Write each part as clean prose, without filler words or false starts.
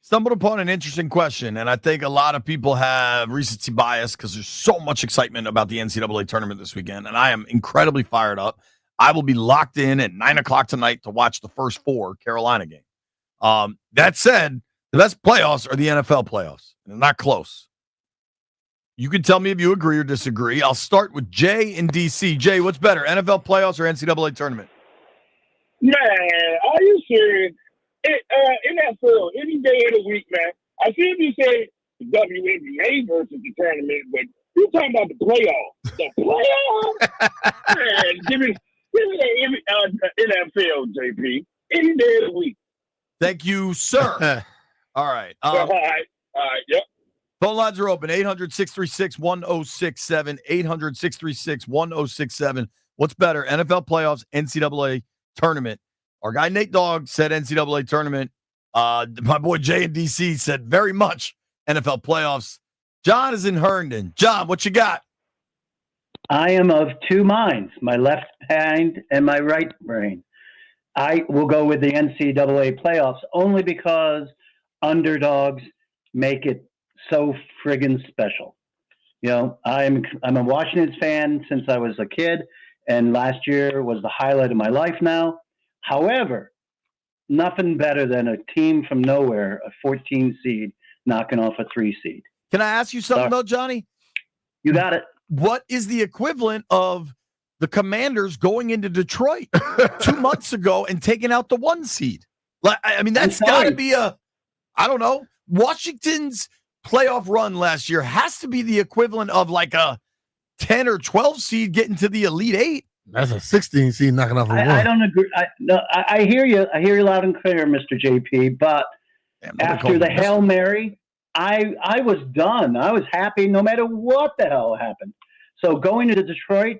Stumbled upon an interesting question, and I think a lot of people have recency bias because there's so much excitement about the NCAA tournament this weekend, and I am incredibly fired up. I will be locked in at 9 o'clock tonight to watch the first 4 Carolina game. That said, the best playoffs are the NFL playoffs, and they're not close. You can tell me if you agree or disagree. I'll start with Jay in D.C. Jay, what's better, NFL playoffs or NCAA tournament? Man, are you serious? NFL, any day of the week, man. I see if you say the WNBA versus the tournament, but you're talking about the playoffs. The playoffs? Man, give me the NFL, JP. Any day of the week. Thank you, sir. All right. All right, yep. Phone lines are open, 800-636-1067, 800-636-1067. What's better, NFL playoffs, NCAA tournament? Our guy Nate Dogg said NCAA tournament. My boy Jay in D.C. said very much NFL playoffs. John is in Herndon. John, what you got? I am of two minds, my left hand and my right brain. I will go with the NCAA playoffs only because underdogs make it so friggin' special. You know, I'm a Washington fan since I was a kid, and last year was the highlight of my life now. However, nothing better than a team from nowhere, a 14 seed, knocking off a 3 seed. Can I ask you something, though, Johnny? You got it. What is the equivalent of the Commanders going into Detroit 2 months ago and taking out the 1 seed? Like, I mean, that's got to be I don't know. Washington's playoff run last year has to be the equivalent of like a 10 or 12 seed getting to the Elite 8. That's a 16 seed knocking off a 1. I don't agree. I hear you. I hear you loud and clear, Mr. JP. But after the Hail Mary, I was done. I was happy no matter what the hell happened. So going to Detroit,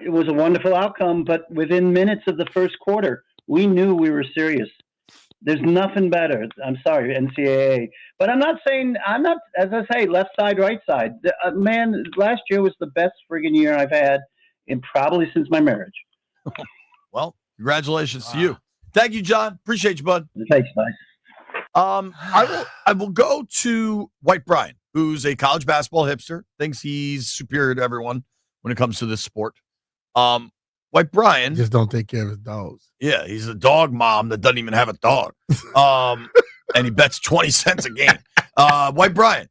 it was a wonderful outcome. But within minutes of the first quarter, we knew we were serious. There's nothing better. I'm sorry, NCAA. But I'm not, as I say, left side, right side. Man, last year was the best friggin' year I've had in probably since my marriage. Well, congratulations to you. Thank you, John. Appreciate you, bud. Thanks, bye. I will go to White Brian, who's a college basketball hipster, thinks he's superior to everyone when it comes to this sport. White Brian just don't take care of his dogs. Yeah, he's a dog mom that doesn't even have a dog. And he bets 20 cents a game. White Brian,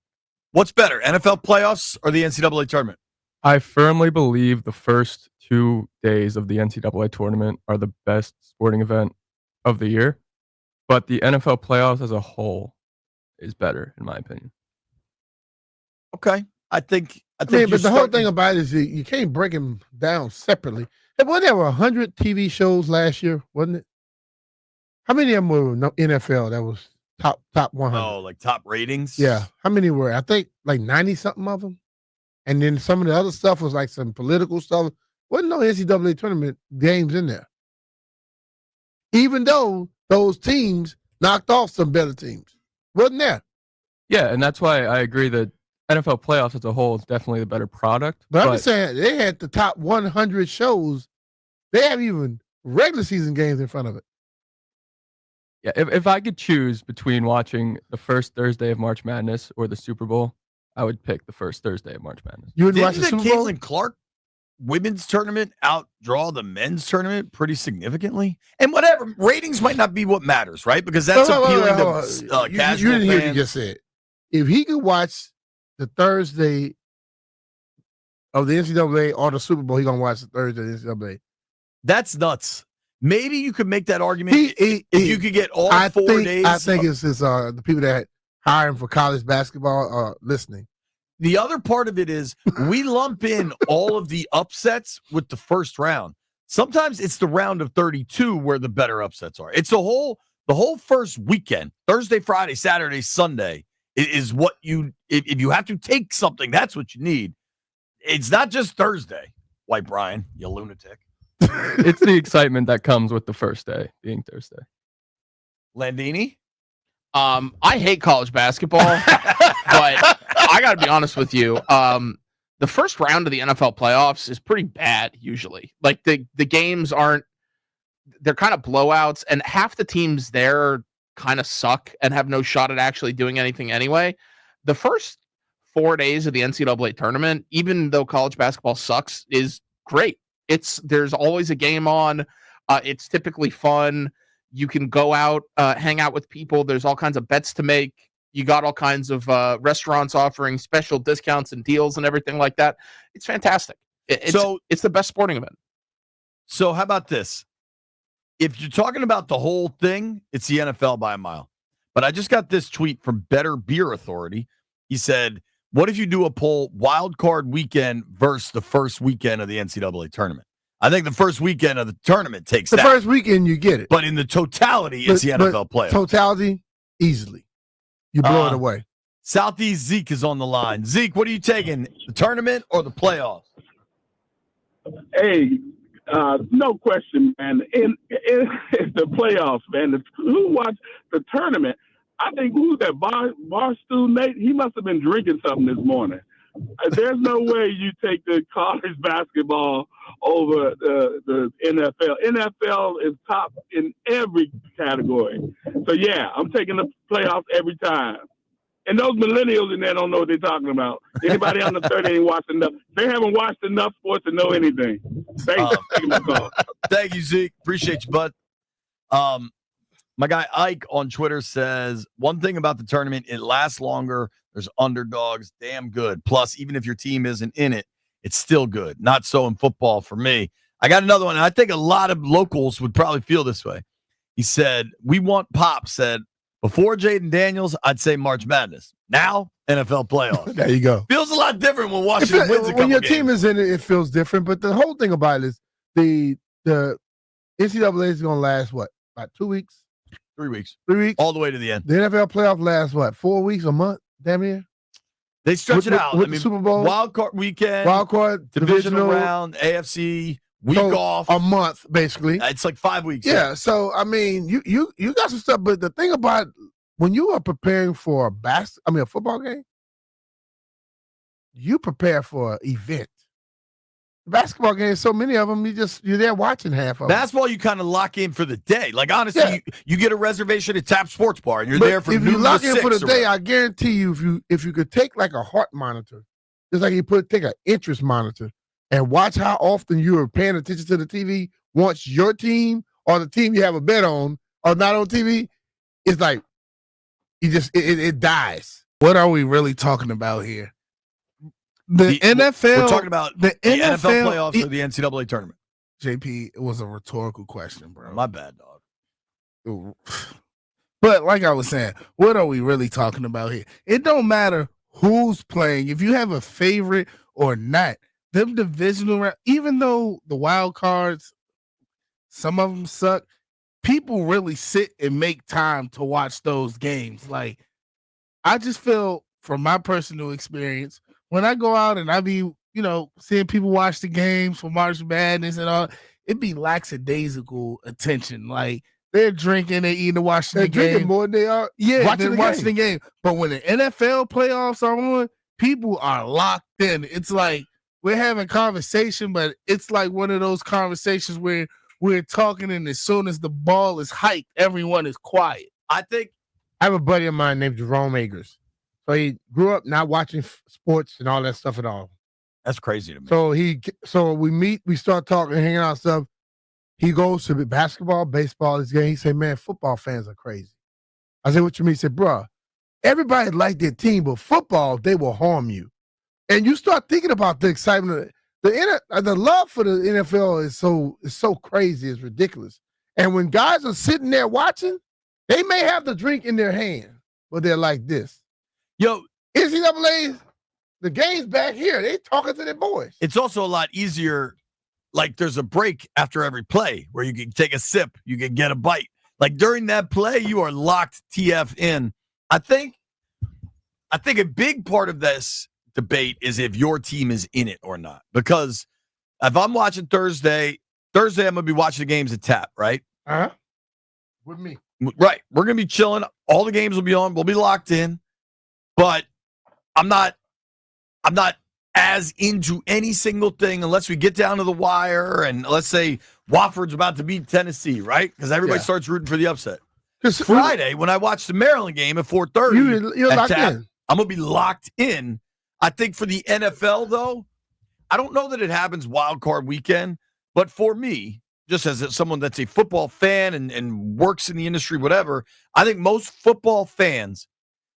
what's better, NFL playoffs or the NCAA tournament? I firmly believe the first 2 days of the NCAA tournament are the best sporting event of the year, but the NFL playoffs as a whole is better, in my opinion. Okay. I think but the whole thing about it is you can't break them down separately. Wasn't there 100 TV shows last year, wasn't it? How many of them were NFL that was top 100? Oh, like top ratings? Yeah. How many were? I think like 90-something of them. And then some of the other stuff was like some political stuff. Wasn't no NCAA tournament games in there. Even though those teams knocked off some better teams. Wasn't there? Yeah, and that's why I agree that NFL playoffs as a whole is definitely the better product. But I'm just saying, they had the top 100 shows. They have even regular season games in front of it. Yeah, if I could choose between watching the first Thursday of March Madness or the Super Bowl, I would pick the first Thursday of March Madness. You would watch the Super Bowl? Caitlin Clark women's tournament outdraw the men's tournament pretty significantly? And whatever, ratings might not be what matters, right? Because that's appealing to casual You didn't hear what you fans. just said. If he could watch the Thursday of the NCAA or the Super Bowl, he's going to watch the Thursday of the NCAA. That's nuts. Maybe you could make that argument if you could get all 4 days. I think it's the people that hire him for college basketball are listening. The other part of it is we lump in all of the upsets with the first round. Sometimes it's the round of 32 where the better upsets are. It's the whole first weekend, Thursday, Friday, Saturday, Sunday is what if you have to take something, that's what you need. It's not just Thursday, White Brian, you lunatic. It's the excitement that comes with the first day being Thursday. Landini? I hate college basketball, but I got to be honest with you. The first round of the NFL playoffs is pretty bad usually. Like the games they're kind of blowouts, and half the teams there kind of suck and have no shot at actually doing anything anyway. The first 4 days of the NCAA tournament, even though college basketball sucks, is great. There's always a game on. It's typically fun. You can go out, hang out with people. There's all kinds of bets to make. You got all kinds of restaurants offering special discounts and deals and everything like that. It's fantastic. It's the best sporting event. So how about this? If you're talking about the whole thing, it's the NFL by a mile. But I just got this tweet from Better Beer Authority. He said, what if you do a poll wild card weekend versus the first weekend of the NCAA tournament? I think the first weekend of the tournament takes the first weekend, you get it. But in the totality, it's the NFL playoffs. Totality, easily. You blow it away. Southeast Zeke is on the line. Zeke, what are you taking, the tournament or the playoffs? Hey, no question, man. In the playoffs, man. Who watched the tournament? I think who's that Barstool Nate? He must have been drinking something this morning. There's no way you take the college basketball over the NFL. NFL is top in every category. So, yeah, I'm taking the playoffs every time. And those millennials in there don't know what they're talking about. Anybody under 30 ain't watched enough. They haven't watched enough sports to know anything. Thanks for taking my call. Thank you, Zeke. Appreciate you, bud. My guy Ike on Twitter says, one thing about the tournament, it lasts longer. There's underdogs, damn good. Plus, even if your team isn't in it, it's still good. Not so in football for me. I got another one, and I think a lot of locals would probably feel this way. He said, we want Pop said, before Jaden Daniels, I'd say March Madness. Now, NFL playoffs. There you go. Feels a lot different when Washington wins a couple when your games. team is in it, it feels different. But the whole thing about it is the NCAA is going to last, what, about 2 weeks? 3 weeks. 3 weeks? All the way to the end. The NFL playoff lasts, what, 4 weeks, a month? Damn near? They stretch it out. With the Super Bowl? Wild card weekend. Wild card, divisional round, AFC, week off. A month, basically. It's like 5 weeks. Yeah, so, I mean, you got some stuff. But the thing about when you are preparing for a football game, you prepare for an event. Basketball games, so many of them, you're there watching half of them. Basketball, you kind of lock in for the day. Like, honestly, you get a reservation at Tap Sports Bar, and you're there for if you lock in for the day, I I guarantee you, if you could take like a heart monitor, just like you take an interest monitor, and watch how often you are paying attention to the TV. Once your team or the team you have a bet on are not on TV, it's like it dies. What are we really talking about here? The NFL. We're talking about the NFL playoffs or the NCAA tournament. JP, it was a rhetorical question, bro. My bad, dog. But like I was saying, what are we really talking about here? It don't matter who's playing. If you have a favorite or not, them divisional round, even though the wild cards, some of them suck, people really sit and make time to watch those games. Like, I just feel from my personal experience, when I go out and I be, seeing people watch the games for March Madness and all, it be lackadaisical attention. Like, they're drinking, they're eating, watching the game. They're drinking more than they are watching the game. But when the NFL playoffs are on, people are locked in. It's like we're having conversation, but it's like one of those conversations where we're talking, and as soon as the ball is hiked, everyone is quiet. I have a buddy of mine named Jerome Agers. So he grew up not watching sports and all that stuff at all. That's crazy to me. So we meet, we start talking, hanging out stuff. He goes to basketball, baseball, this game. He said, man, football fans are crazy. I said, what you mean? He said, bro, everybody like their team, but football, they will harm you. And you start thinking about the excitement. The love for the NFL is so crazy, it's ridiculous. And when guys are sitting there watching, they may have the drink in their hand, but they're like this. Yo, NCAA, the game's back here. They talking to their boys. It's also a lot easier. Like, there's a break after every play where you can take a sip, you can get a bite. Like, during that play, you are locked TF in. I think a big part of this debate is if your team is in it or not. Because if I'm watching Thursday, I'm going to be watching the games at Tap, right? Uh-huh. With me. Right. We're going to be chilling. All the games will be on. We'll be locked in. But I'm not as into any single thing unless we get down to the wire and let's say Wofford's about to beat Tennessee, right? Because everybody starts rooting for the upset. Because Friday, when I watch the Maryland game at 4:30, you're locked in. I'm going to be locked in. I think for the NFL, though, I don't know that it happens wild card weekend, but for me, just as someone that's a football fan and works in the industry, whatever, I think most football fans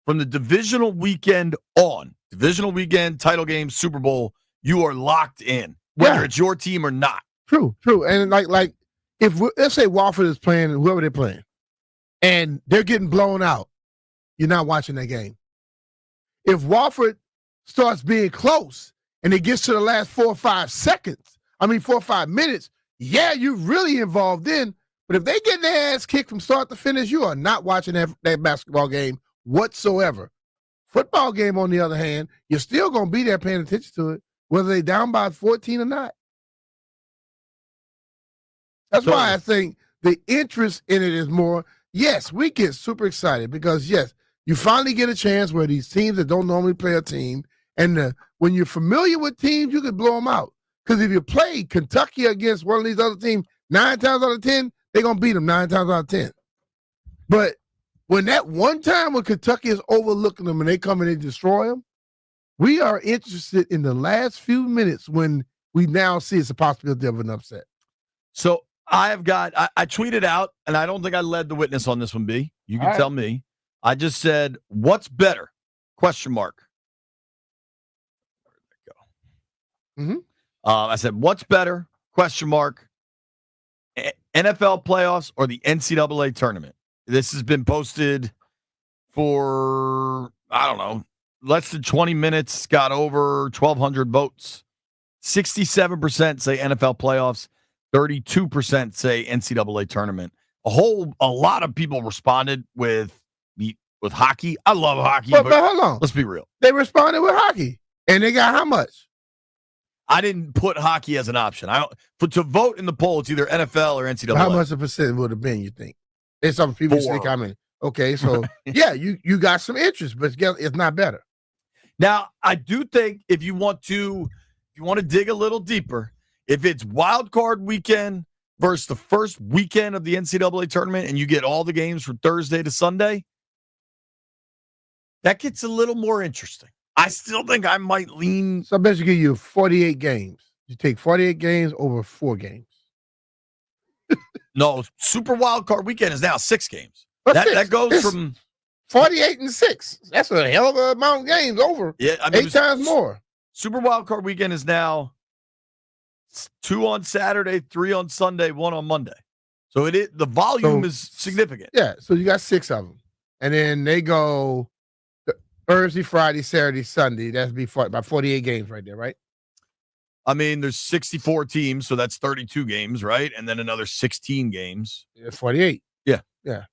from the divisional weekend on, divisional weekend, title game, Super Bowl, you are locked in, whether it's your team or not. True. And like if let's say Wofford is playing, whoever they're playing, and they're getting blown out, you're not watching that game. If Wofford starts being close and it gets to the last 4 or 5 minutes, yeah, you're really involved in. But if they get their ass kicked from start to finish, you are not watching that basketball game whatsoever. Football game, on the other hand, you're still going to be there paying attention to it, whether they're down by 14 or not. That's why I think the interest in it is more. Yes, we get super excited because, yes, you finally get a chance where these teams that don't normally play a team, and when you're familiar with teams, you can blow them out. Because if you play Kentucky against one of these other teams 9 times out of 10, they're going to beat them 9 times out of 10. But when that one time when Kentucky is overlooking them and they come in and destroy them, we are interested in the last few minutes when we now see it's a possibility of an upset. So I tweeted out, and I don't think I led the witness on this one, B. You can tell me. I just said, what's better? Question mark. Where'd that go? I said, what's better? Question mark. NFL playoffs or the NCAA tournament? This has been posted for, I don't know, less than 20 minutes, got over 1,200 votes. 67% say NFL playoffs, 32% say NCAA tournament. A lot of people responded with hockey. I love hockey. But hold on. Let's be real. They responded with hockey. And they got how much? I didn't put hockey as an option. To vote in the poll, it's either NFL or NCAA. How much a percent would have been, you think? And some people say comment. Okay, so yeah, you got some interest, but it's not better. Now, I do think if you want to dig a little deeper, if it's wild card weekend versus the first weekend of the NCAA tournament and you get all the games from Thursday to Sunday, that gets a little more interesting. I still think I might lean. So I bet you give you 48 games. You take 48 games over 4 games. No, Super Wild Card Weekend is now 6 games. That goes from 48 and 6. That's a hell of an amount of games over. Yeah, I mean, 8 times more. Super Wild Card Weekend is now 2 on Saturday, 3 on Sunday, 1 on Monday. So the volume is significant. Yeah, so you got 6 of them. And then they go Thursday, Friday, Saturday, Sunday. That'd be about 48 games right there, right? I mean, there's 64 teams, so that's 32 games, right? And then another 16 games. Yeah, 48. Yeah. Yeah.